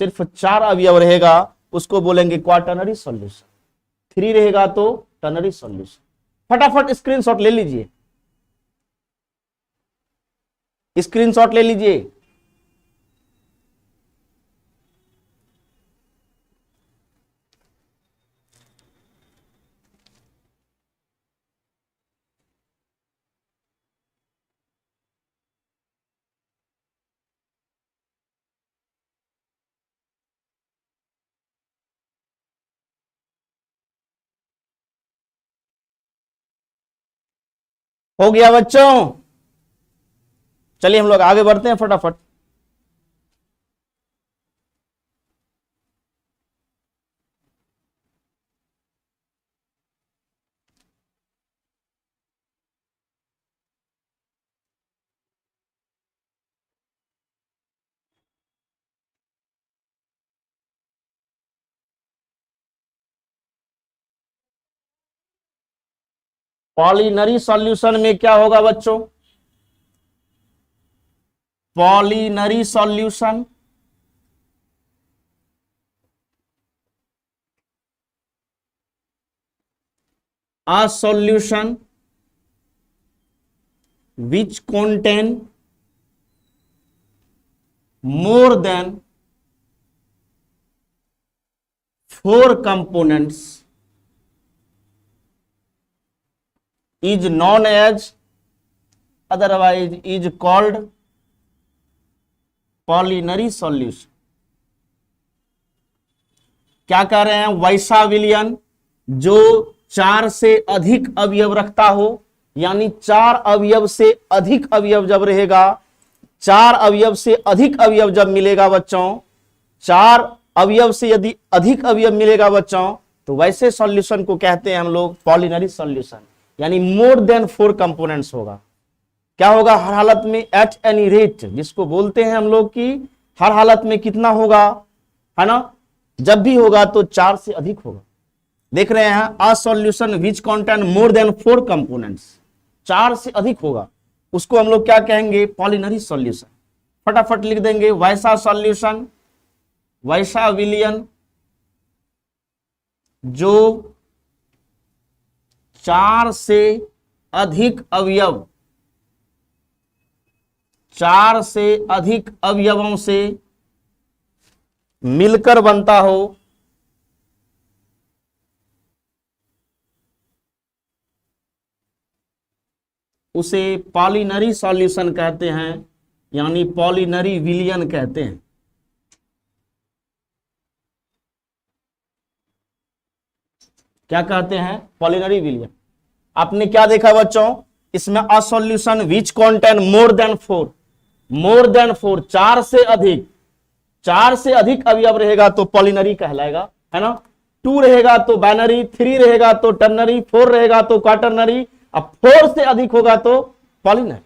सिर्फ 4 अवयव रहेगा उसको बोलेंगे क्वाटरनरी सॉल्यूशन। 3 रहेगा तो टर्नरी सॉल्यूशन। फटाफट स्क्रीनशॉट ले लीजिए, स्क्रीनशॉट ले लीजिए। हो गया बच्चों? चलिए हम लोग आगे बढ़ते हैं फटाफट। पॉलिनरी सॉल्यूशन में क्या होगा बच्चों? पॉलिनरी solution a solution which contain more than 4 components is known as, otherwise is called polynary solution. क्या कह रहे हैं, वैसा विलयन जो 4 से अधिक अवयव रखता हो, यानी 4 अवयव से अधिक अवयव जब रहेगा, 4 अवयव से अधिक अवयव जब मिलेगा बच्चों, 4 अवयव से यदि अधिक अवयव मिलेगा बच्चों, तो वैसे सॉल्यूशन को कहते हैं हम लोग पॉलिनरी सॉल्यूशन, यानी मोर देन 4 कंपोनेंट्स होगा। क्या होगा, हर हालत में, एट एनी रेट, जिसको बोलते हैं हम लोग कि हर हालत में कितना होगा, है ना, जब भी होगा तो 4 से अधिक होगा। देख रहे हैं, अ solution which contain more than 4 components, 4 से अधिक होगा, उसको हम लोग क्या कहेंगे, पॉलिनरी सॉल्यूशन। फटाफट लिख देंगे, वैसा सॉल्यूशन, वैसा विलयन जो 4 से अधिक अवयव, 4 से अधिक अवयवों से मिलकर बनता हो, उसे पॉलिनरी सॉल्यूशन कहते हैं, यानी पॉलिनरी विलयन कहते हैं। क्या कहते हैं, पॉलिनरी विलयन। आपने क्या देखा बच्चों, इसमें अ solution which contain more than 4, more than 4, 4 से अधिक, 4 से अधिक अवयव रहेगा तो पॉलिनरी कहलाएगा, है ना। 2 रहेगा तो बाइनरी, 3 रहेगा तो टर्नरी, 4 रहेगा तो क्वाटरनरी, अब 4 से अधिक होगा तो पॉलिनरी।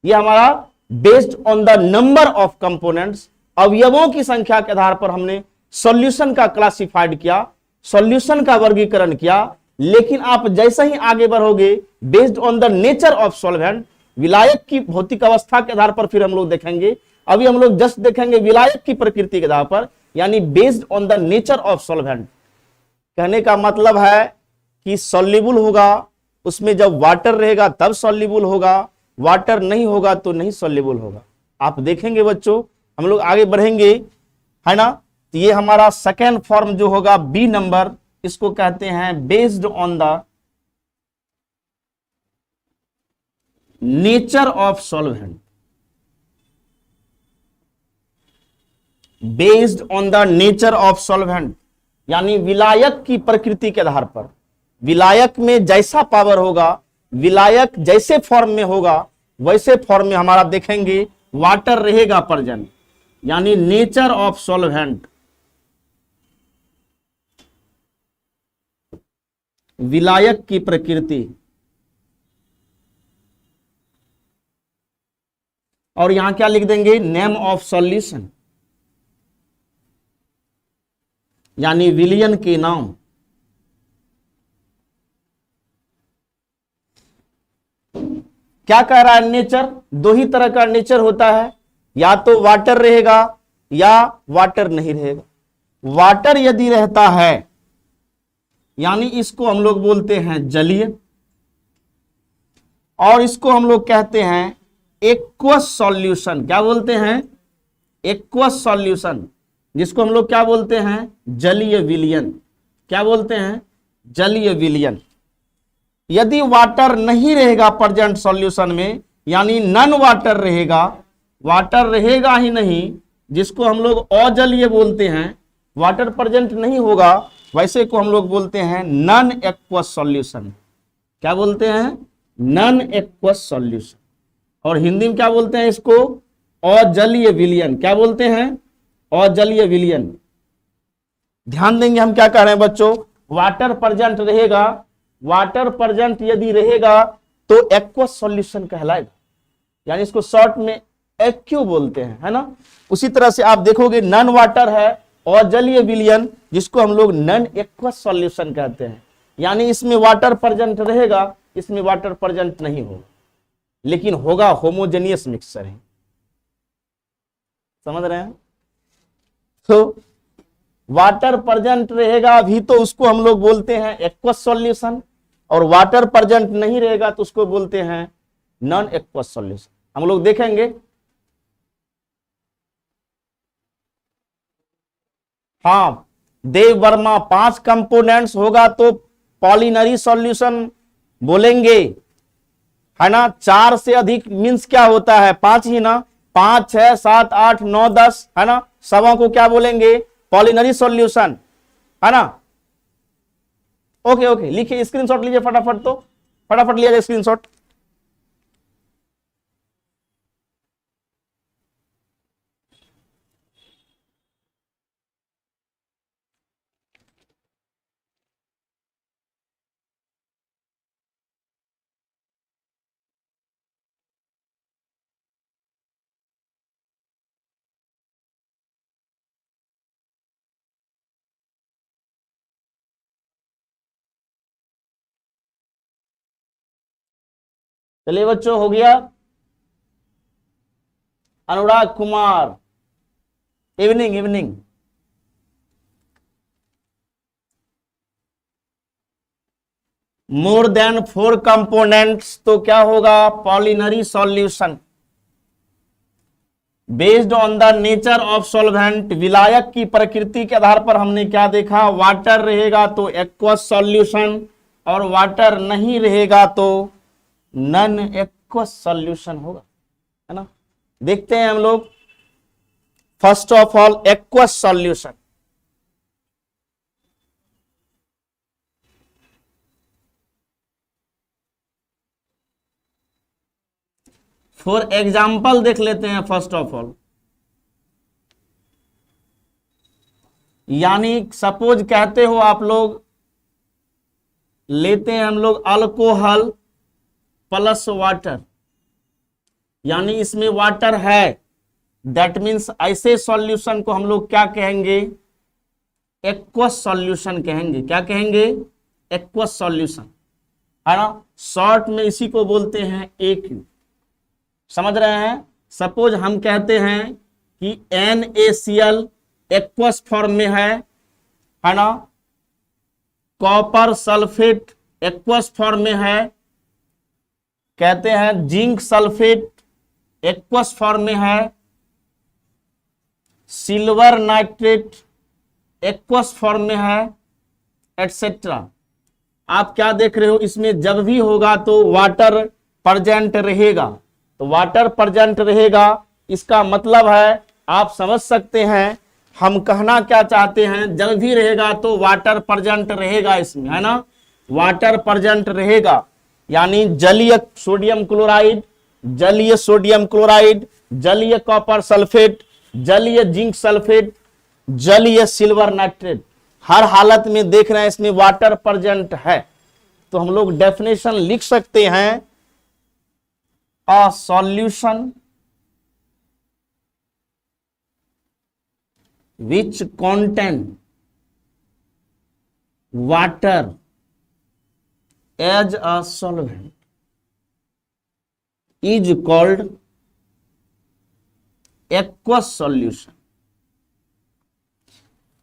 ये हमारा based on the number of components, अवयवों की संख्या के आधार पर हमने सॉल्यूशन का क्लासिफाइड किया, सॉल्यूशन का वर्गीकरण किया। लेकिन आप जैसे ही आगे बढ़ोगे, based on the nature of solvent, विलायक की भौतिक अवस्था के आधार पर फिर हम लोग देखेंगे। अभी हम लोग जस्ट देखेंगे विलायक की प्रकृति के आधार पर, यानी based on the nature of solvent. कहने का मतलब है कि सॉल्युबल होगा, उसमें जब वाटर रहेगा तब सॉल्युबल होगा, वाटर नहीं होगा तो नहीं सॉल्युबल होगा। आप देखेंगे बच्चों, हम लोग आगे बढ़ेंगे, है ना। तो ये हमारा सेकेंड फॉर्म जो होगा बी नंबर, इसको कहते हैं based on the nature of solvent, based on the nature of solvent, यानी विलायक की प्रकृति के आधार पर, विलायक में जैसा पावर होगा, विलायक जैसे फॉर्म में होगा, वैसे फॉर्म में हमारा देखेंगे वाटर रहेगा प्रेजेंट, यानी नेचर ऑफ सॉल्वेंट, विलायक की प्रकृति। और यहां क्या लिख देंगे, नेम ऑफ सॉल्यूशन, यानी विलयन के नाम। क्या कह रहा है, नेचर, 2 ही तरह का नेचर होता है, या तो वाटर रहेगा या वाटर नहीं रहेगा। वाटर यदि रहता है, यानी इसको हम लोग बोलते हैं जलीय, और इसको हम लोग कहते हैं एक्वस सॉल्यूशन। क्या बोलते हैं, एक्वस सॉल्यूशन, जिसको हम लोग क्या बोलते हैं, जलीय विलयन। क्या बोलते हैं, जलीय विलयन। यदि वाटर नहीं रहेगा प्रेजेंट सॉल्यूशन में, यानी नन वाटर रहेगा, वाटर रहेगा ही नहीं, जिसको हम लोग अजलीय बोलते हैं, वाटर प्रेजेंट नहीं होगा, वैसे को हम लोग बोलते हैं नॉन एक्वस सॉल्यूशन। क्या बोलते हैं, नॉन एक्वस सॉल्यूशन। और हिंदी में क्या बोलते हैं इसको, अजलीय विलयन। क्या बोलते हैं, अजलीय विलयन। ध्यान देंगे हम क्या कह रहे हैं बच्चों, वाटर प्रेजेंट रहेगा, वाटर प्रेजेंट यदि रहेगा तो एक्वस सॉल्यूशन कहलाएगा, यानी इसको शॉर्ट में एक्यू बोलते हैं, है ना। उसी तरह से आप देखोगे नॉन वाटर है अजलीय विलयन, जिसको हम लोग नॉन एक्वस सॉल्यूशन कहते हैं, यानी इसमें वाटर प्रेजेंट रहेगा, इसमें वाटर प्रेजेंट नहीं होगा, लेकिन होगा होमोजेनियस मिक्सचर है। समझ रहे हैं। तो वाटर प्रेजेंट रहेगा भी तो उसको हम लोग बोलते हैं एक्वस सॉल्यूशन, और वाटर प्रेजेंट नहीं रहेगा तो उसको बोलते हैं नॉन एक्वस सॉल्यूशन। हम लोग देखेंगे। हाँ देव वर्मा, 5 कंपोनेंट्स होगा तो पॉलिनरी सॉल्यूशन बोलेंगे, है ना। 4 से अधिक मीन्स क्या होता है, 5 ही ना, 5 6 7 8 9 10, है ना, सबों को क्या बोलेंगे, पॉलिनरी सॉल्यूशन, है ना। ओके ओके, लिखिए, स्क्रीनशॉट लीजिए फटाफट, तो फटाफट लिया जाए स्क्रीनशॉट। चलिए बच्चों, हो गया। Anurag Kumar, evening evening. More than 4 components तो क्या होगा, polynary solution. Based on the nature of solvent, विलायक की प्रकृति के आधार पर हमने क्या देखा, वाटर रहेगा तो एक्वस सॉल्यूशन, और वाटर नहीं रहेगा तो नॉन एक्वस सॉल्यूशन होगा, है ना। देखते हैं हम लोग। First of all aqueous solution. For example देख लेते हैं फर्स्ट ऑफ ऑल। यानी सपोज कहते हो आप लोग, लेते हैं हम लोग अल्कोहल प्लस वाटर, यानी इसमें वाटर है, दैट मीन्स ऐसे सॉल्यूशन को हम लोग क्या कहेंगे, एक्वस सॉल्यूशन कहेंगे। क्या कहेंगे, एक्वस सॉल्यूशन, है ना। शॉर्ट में इसी को बोलते हैं एक्यू, समझ रहे हैं। सपोज हम कहते हैं कि NaCl एक्वस फॉर्म में है ना। कॉपर सल्फेट एक्वस फॉर्म में है, कहते हैं जिंक सल्फेट एक्वस फॉर्म में है, सिल्वर नाइट्रेट एक्वस फॉर्म में है, एटसेट्रा। आप क्या देख रहे हो, इसमें जब भी होगा तो वाटर प्रेजेंट रहेगा, तो वाटर प्रेजेंट रहेगा, इसका मतलब है, आप समझ सकते हैं हम कहना क्या चाहते हैं, जब भी रहेगा तो वाटर प्रेजेंट रहेगा इसमें, है ना, वाटर प्रेजेंट रहेगा। यानी जलीय सोडियम क्लोराइड, जलीय सोडियम क्लोराइड, जलीय कॉपर सल्फेट, जलीय जिंक सल्फेट, जलीय सिल्वर नाइट्रेट, हर हालत में देख रहे हैं इसमें वाटर प्रेजेंट है। तो हम लोग डेफिनेशन लिख सकते हैं, a solution which contain water as a solvent is called aqueous solution।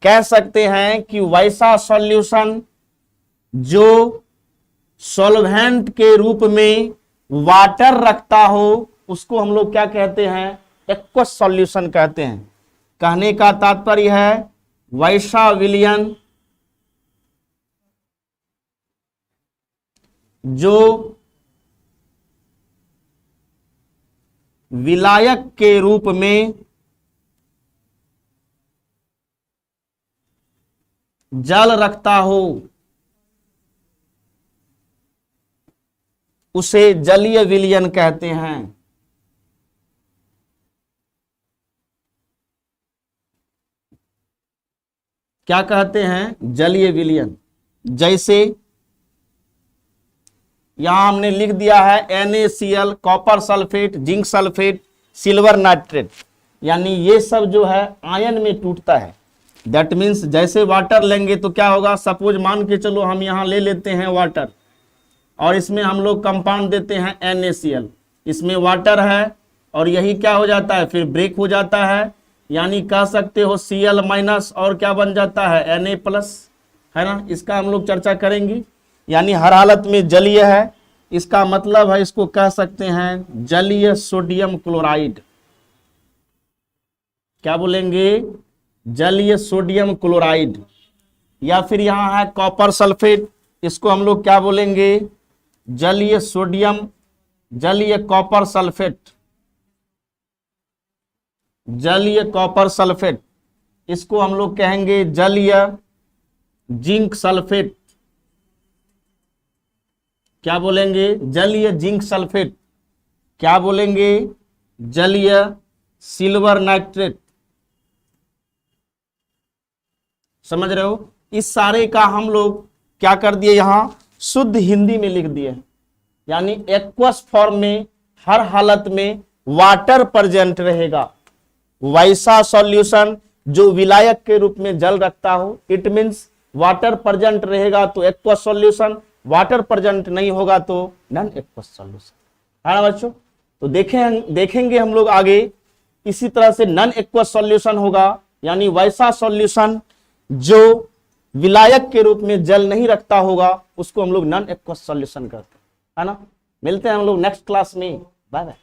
कह सकते हैं कि वैसा सॉल्यूशन जो सॉल्वेंट के रूप में वाटर रखता हो, उसको हम लोग क्या कहते हैं, एक्वस सॉल्यूशन कहते हैं। कहने का तात्पर्य है वैसा विलयन जो विलायक के रूप में जल रखता हो, उसे जलीय विलयन कहते हैं। क्या कहते हैं, जलीय विलयन। जैसे यहां हमने लिख दिया है NaCl, copper sulphate, zinc sulphate, silver nitrate, यानी ये सब जो है आयन में टूटता है। दैट मीन्स जैसे वाटर लेंगे तो क्या होगा, सपोज मान के चलो हम यहां ले लेते हैं वाटर, और इसमें हम लोग कंपाउंड देते हैं NaCl, इसमें वाटर है, और यही क्या हो जाता है, फिर ब्रेक हो जाता है, यानी कह सकते हो Cl माइनस और क्या बन जाता है, Na प्लस, है ना। इसका हम लोग चर्चा करेंगे। यानी हर हालत में जलीय है, इसका मतलब है, इसको कह सकते हैं जलीय सोडियम क्लोराइड। क्या बोलेंगे? जलीय सोडियम क्लोराइड। या फिर यहां है कॉपर सल्फेट, इसको हम लोग क्या बोलेंगे? जलीय सोडियम, जलीय कॉपर सल्फेट, जलीय कॉपर सल्फेट। इसको हम लोग कहेंगे जलीय जिंक सल्फेट। क्या बोलेंगे? जलीय जिंक सल्फेट। क्या बोलेंगे? जलीय सिल्वर नाइट्रेट। समझ रहे हो? इस सारे का हम लोग क्या कर दिए, यहां शुद्ध हिंदी में लिख दिए, यानी एक्वस फॉर्म में हर हालत में वाटर प्रेजेंट रहेगा। वैसा सॉल्यूशन जो विलायक के रूप में जल रखता हो, इट मींस वाटर प्रेजेंट रहेगा तो एक्वस सॉल्यूशन, वाटर प्रेजेंट नहीं होगा तो नॉन एक्वस सॉल्यूशन। है ना बच्चों? तो देखेंगे हम लोग आगे इसी तरह से नॉन एक्वस सॉल्यूशन होगा, यानी वैसा सॉल्यूशन जो विलायक के रूप में जल नहीं रखता होगा उसको हम लोग नॉन एक्वस सॉल्यूशन करते हैं। है ना? मिलते हैं हम लोग नेक्स्ट क्लास में। Bye bye.